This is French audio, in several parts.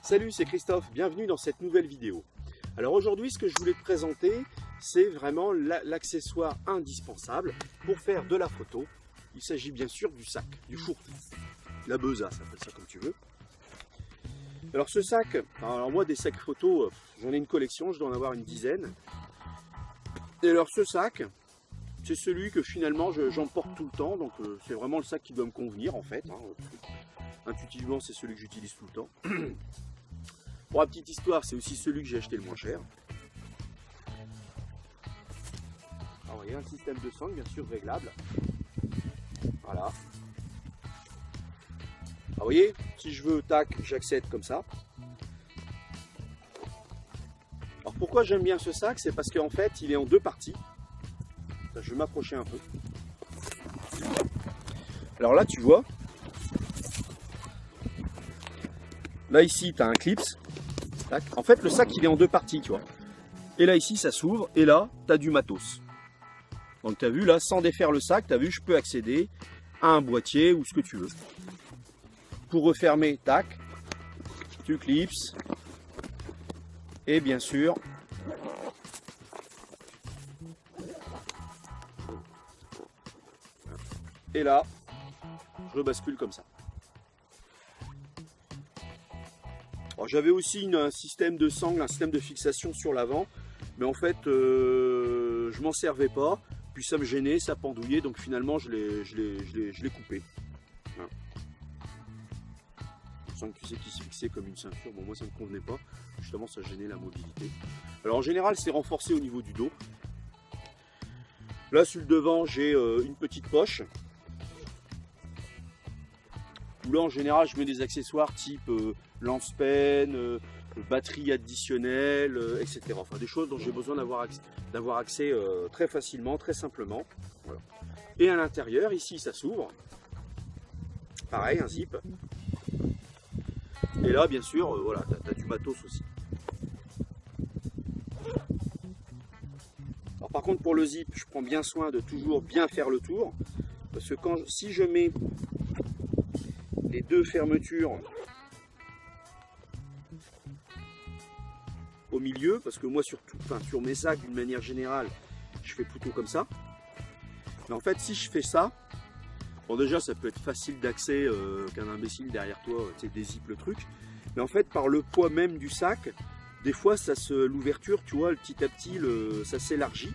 Salut, c'est Christophe, bienvenue dans cette nouvelle vidéo. Alors aujourd'hui, ce que je voulais te présenter, c'est vraiment l'accessoire indispensable pour faire de la photo. Il s'agit bien sûr du sac, du fourre-tout, la besace, appelle ça comme tu veux. Alors ce sac, alors moi des sacs photo, j'en ai une collection, je dois en avoir une dizaine. Et alors ce sac, c'est celui que finalement j'emporte tout le temps, donc c'est vraiment le sac qui doit me convenir en fait. Intuitivement, c'est celui que j'utilise tout le temps. Pour la petite histoire, c'est aussi celui que j'ai acheté le moins cher. Alors il y a un système de sangle bien sûr réglable. Voilà. Alors vous voyez, si je veux, tac, j'accède comme ça. Alors pourquoi j'aime bien ce sac, c'est parce qu'en fait il est en deux parties. Je vais m'approcher un peu. Alors là tu vois, là ici tu as un clips. Tac. En fait le sac il est en deux parties, tu vois. Et là ici ça s'ouvre et là tu as du matos. Donc tu as vu là, sans défaire le sac, tu as vu, je peux accéder à un boîtier ou ce que tu veux. Pour refermer, tac, tu clips. Et bien sûr, et là, je rebascule comme ça. J'avais aussi un système de sangle, un système de fixation sur l'avant, mais en fait, je m'en servais pas, puis ça me gênait, ça pendouillait, donc finalement, je l'ai coupé. Voilà. Le sangle, tu sais, qui se fixait comme une ceinture, bon, moi ça ne me convenait pas, justement, ça gênait la mobilité. Alors en général, c'est renforcé au niveau du dos. Là, sur le devant, j'ai une petite poche. Où là, en général, je mets des accessoires type lance-peine, batterie additionnelle, etc. Enfin, des choses dont j'ai besoin d'avoir accès très facilement, très simplement. Voilà. Et à l'intérieur, ici, ça s'ouvre. Pareil, un zip. Et là, bien sûr, voilà, tu as du matos aussi. Alors, par contre, pour le zip, je prends bien soin de toujours bien faire le tour. Parce que si je mets les deux fermetures au milieu, parce que moi sur mes sacs d'une manière générale je fais plutôt comme ça, mais en fait si je fais ça, bon déjà ça peut être facile d'accès qu'un imbécile derrière toi dézippe le truc, mais en fait par le poids même du sac, des fois l'ouverture, tu vois, petit à petit ça s'élargit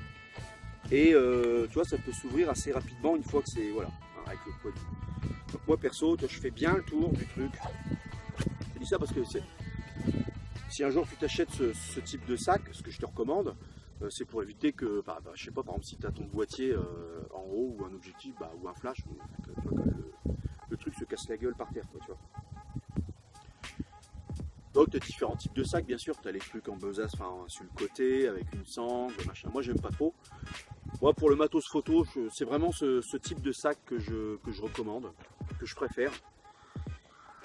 et tu vois, ça peut s'ouvrir assez rapidement une fois que c'est, voilà, avec le poids du... Donc moi perso, je fais bien le tour du truc. Je dis ça parce que si un jour tu t'achètes ce type de sac, ce que je te recommande, c'est pour éviter que, je sais pas, par exemple si tu as ton boîtier en haut ou un objectif ou un flash, que le truc se casse la gueule par terre, quoi, tu vois. Donc tu as différents types de sacs, bien sûr, tu as les trucs en besace, sur le côté, avec une sangle, machin. Moi j'aime pas trop. Moi pour le matos photo, c'est vraiment ce type de sac que je recommande, que je préfère.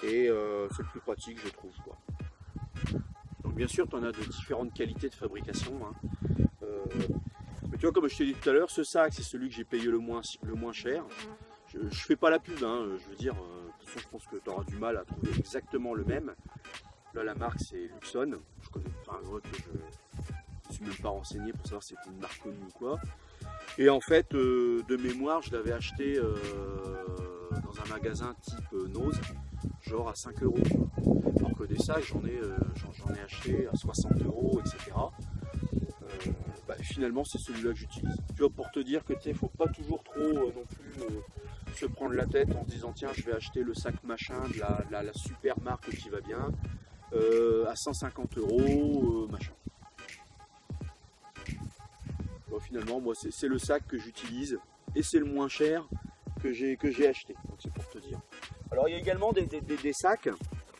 Et c'est le plus pratique, je trouve, quoi. Donc bien sûr, tu en as de différentes qualités de fabrication. Mais tu vois, comme je t'ai dit tout à l'heure, ce sac, c'est celui que j'ai payé le moins cher. Je fais pas la pub, je veux dire, de toute façon, je pense que tu auras du mal à trouver exactement le même. Là, la marque, c'est Luxon. Je connais pas un gros que je suis même pas renseigné pour savoir si c'est une marque connue ou quoi. Et en fait, de mémoire, je l'avais acheté dans un magasin type Nose, genre à 5 €. Alors que des sacs, j'en ai acheté à 60 €, etc. Finalement, c'est celui-là que j'utilise. Tu vois, pour te dire que tu sais, faut pas toujours trop non plus se prendre la tête en se disant tiens, je vais acheter le sac machin de la super marque qui va bien à 150 €, machin. Bon, finalement, moi, c'est le sac que j'utilise et c'est le moins cher que j'ai acheté. Donc c'est pour te dire. Alors il y a également des sacs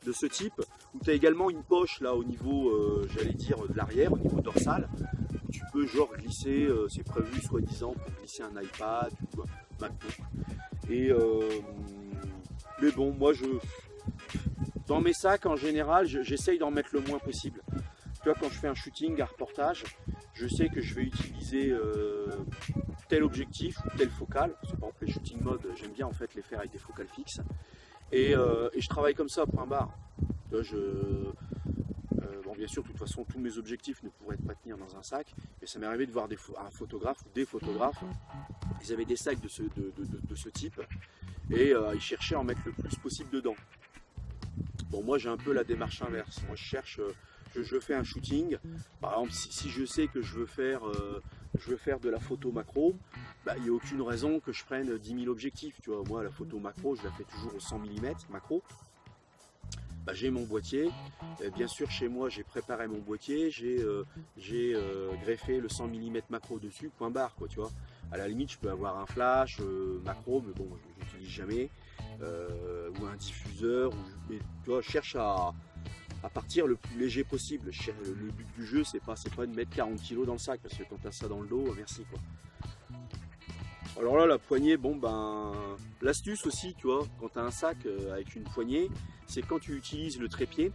de ce type où tu as également une poche là au niveau, j'allais dire, de l'arrière, au niveau dorsal. Où tu peux genre glisser, c'est prévu soi-disant pour glisser un iPad ou un MacBook. Et mais bon, moi dans mes sacs en général, j'essaye d'en mettre le moins possible. Tu vois, quand je fais un shooting, un reportage, je sais que je vais utiliser tel objectif ou telle focale. Par exemple, les shooting mode, j'aime bien en fait les faire avec des focales fixes. Et je travaille comme ça, point barre. Là, bon, bien sûr, de toute façon, tous mes objectifs ne pourraient pas tenir dans un sac, mais ça m'est arrivé de voir un photographe ou des photographes, ils avaient des sacs de ce type, et ils cherchaient à en mettre le plus possible dedans. Bon, moi j'ai un peu la démarche inverse. Moi je cherche, je fais un shooting. Par exemple, si je sais que je veux faire de la photo macro, bah, il n'y a aucune raison que je prenne 10 000 objectifs. Tu vois, moi la photo macro, je la fais toujours au 100 mm macro. Bah, j'ai mon boîtier. Bien sûr, chez moi j'ai préparé mon boîtier, j'ai greffé le 100 mm macro dessus, point barre, quoi, tu vois. À la limite, je peux avoir un flash macro, mais bon, je n'utilise jamais. Ou un diffuseur, mais, tu vois, je cherche à partir le plus léger possible. Le but du jeu, c'est pas de mettre 40 kg dans le sac, parce que quand tu as ça dans le dos, merci quoi. Alors là, la poignée, bon ben, l'astuce aussi, tu vois, quand tu as un sac avec une poignée, c'est quand tu utilises le trépied,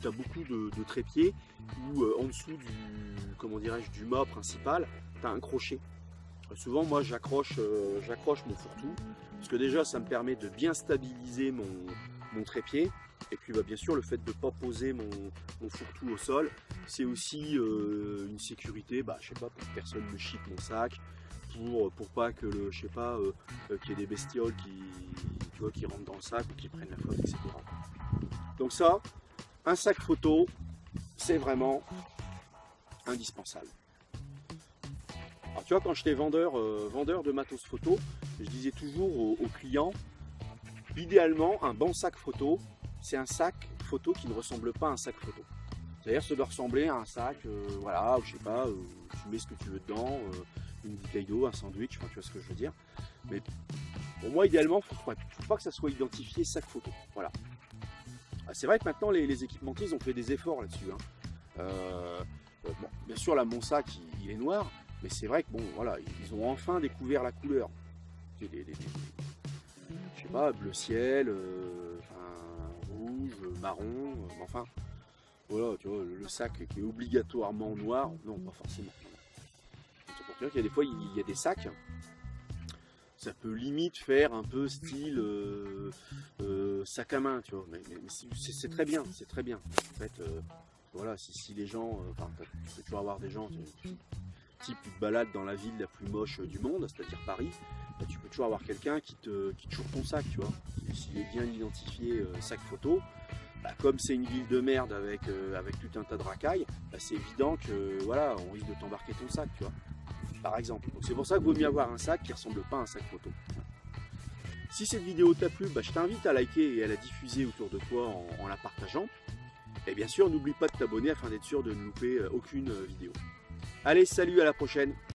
tu as beaucoup de trépieds, où en dessous du mât principal, tu as un crochet. Souvent, moi, j'accroche mon fourre-tout, parce que déjà, ça me permet de bien stabiliser mon trépied. Et puis, bah, bien sûr, le fait de ne pas poser mon fourre-tout au sol, c'est aussi une sécurité, bah, je sais pas, pour que personne ne chique mon sac, pour pas que qu'il y ait des bestioles qui rentrent dans le sac ou qui prennent la flotte, etc. Donc ça, un sac photo, c'est vraiment indispensable. Alors tu vois, quand j'étais vendeur de matos photo, je disais toujours aux clients, idéalement un bon sac photo, c'est un sac photo qui ne ressemble pas à un sac photo. C'est-à-dire ça doit ressembler à un sac, voilà, je sais pas, tu mets ce que tu veux dedans, une bouteille d'eau, un sandwich, enfin, tu vois ce que je veux dire. Mais pour moi, idéalement, il ne faut pas que ça soit identifié sac photo. Voilà. C'est vrai que maintenant, les équipementiers, ils ont fait des efforts là-dessus. Hein. Bon, bien sûr, là, mon sac, il est noir. Mais c'est vrai que bon, voilà, ils ont enfin découvert la couleur. Je sais pas, bleu ciel, rouge, marron, enfin, voilà, tu vois, le sac qui est obligatoirement noir, non, pas forcément. C'est pour dire qu'il y a des fois, il y a des sacs, ça peut limite faire un peu style sac à main, tu vois, mais c'est très bien, c'est très bien. En fait, voilà, si les gens, tu peux toujours avoir des gens. Si tu te balades dans la ville la plus moche du monde, c'est-à-dire Paris, bah, tu peux toujours avoir quelqu'un qui te choure ton sac, tu vois. S'il est bien identifié sac photo, bah, comme c'est une ville de merde avec tout un tas de racailles, bah, c'est évident que voilà, on risque de t'embarquer ton sac, tu vois. Par exemple. Donc c'est pour ça qu'il vaut mieux avoir un sac qui ne ressemble pas à un sac photo. Si cette vidéo t'a plu, bah, je t'invite à liker et à la diffuser autour de toi en la partageant. Et bien sûr, n'oublie pas de t'abonner afin d'être sûr de ne louper aucune vidéo. Allez, salut, à la prochaine!